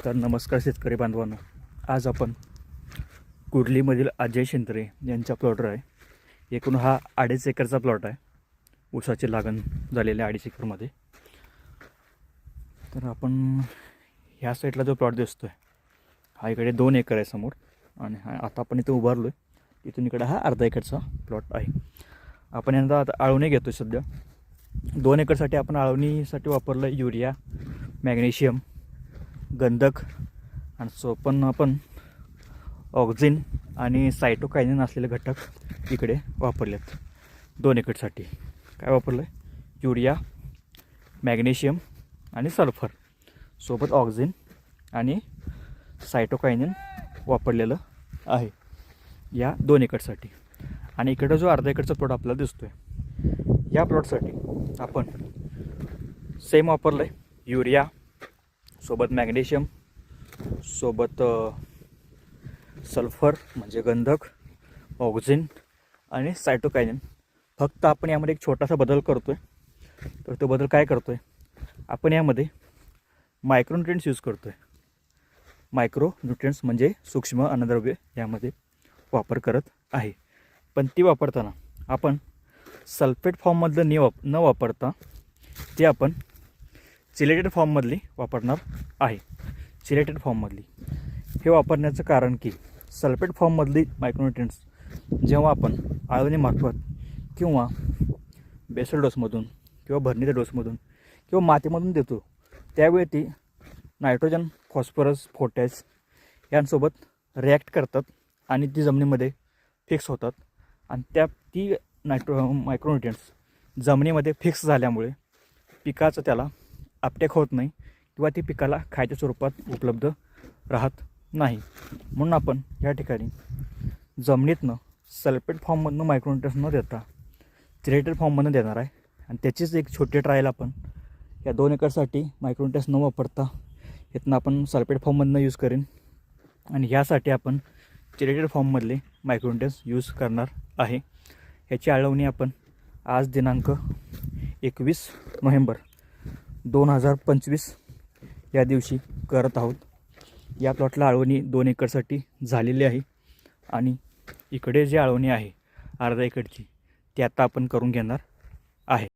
तर नमस्कार शेतकरी बांधवांनो, आज आपण कुर्लीमधील अजय शेंद्रे यांच्या प्लॉटवर आहे. एकूण हा 2.5 एकरचा प्लॉट आहे. ऊसाची लागण झालेल्या 2.5 एकरमध्ये. तर आपण ह्या साईडला जो प्लॉट दिसतोय हा इकडे 2 एकर आहे समोर, आणि आता आपण इथे उभारलो आहे. इथून इकडे हा अर्धा एकरचा प्लॉट आहे. आपण यंदा आता आळवणी घेतो. सध्या 2 एकरसाठी आपण आळवणीसाठी वापरलं युरिया, मॅग्नेशियम, गंधक आणि सोपन आपण ऑक्झिन आणि सायटोकायनिन असलेले घटक इकडे वापरलेत. 2 एकरसाठी काय वापरलं आहे? युरिया, मॅग्नेशियम आणि सल्फर सोबत ऑक्झिन आणि सायटोकायनिन वापरलेलं आहे या 2 एकरसाठी. आणि इकडं जो अर्धा एकरचा प्लॉट आपल्याला दिसतोय, या प्लॉटसाठी आपण सेम वापरलं आहे. युरिया सोबत मॅग्नेशियम सोबत सल्फर म्हणजे गंधक, ऑक्झिन आणि सायटोकायनिन. फक्त आपण यामध्ये एक छोटासा बदल करतो आहे. तर तो बदल काय करतो आहे? आपण यामध्ये मायक्रोन्युट्रिएंट्स यूज करतो आहे. मायक्रोन्युट्रिएंट्स म्हणजे सूक्ष्म अन्नद्रव्ये यामध्ये वापर करत आहे. पण ती वापरताना आपण सल्फेट फॉर्ममधलं न वापरता ते आपण चिलेटेड फॉर्ममधली वापरणार आहे. चिलेटेड फॉर्ममधली हे वापरण्याचं कारण की सल्फेट फॉर्ममधली मायक्रोन्युट्रिएंट्स जेव्हा आपण आळवणीमार्फत किंवा बेसल डोसमधून किंवा भरणीच्या डोसमधून किंवा मातीमधून देतो, त्यावेळी ती नायट्रोजन, फॉस्फरस, पोटॅश यांसोबत रिॲक्ट करतात आणि ती जमिनीमध्ये फिक्स होतात. आणि ती मायक्रोन्युट्रिएंट्स जमिनीमध्ये फिक्स झाल्यामुळे पिकाचं त्याला अपटेक होत नाही किंवा ती पिकाला खायच्या स्वरूपात उपलब्ध राहत नाही. म्हणून आपण या ठिकाणी जमिनीतनं सल्फेट फॉर्ममधनं मायक्रोन्युट्रिएंट्स न देता चिलेटेड फॉर्ममधनं देणार आहे. आणि त्याचीच एक छोटी ट्रायल आपण या 2 एकरसाठी मायक्रोन्युट्रिएंट्स न वापरता इथनं आपण सल्फेट फॉर्ममधनं यूज करेन. आणि ह्यासाठी आपण चिलेटेड फॉर्ममधले मायक्रोन्युट्रिएंट्स यूज करणार आहे. ह्याची आळवणी आपण आज दिनांक 21 नोव्हेंबर 2025 या दिवशी करत आहोत. या प्लॉटला आळवणी 2 एकरसाठी झालेली आहे. आणि इकडे जी आळवणी आहे अर्धा एकरची ती आता आपण करून घेणार आहे.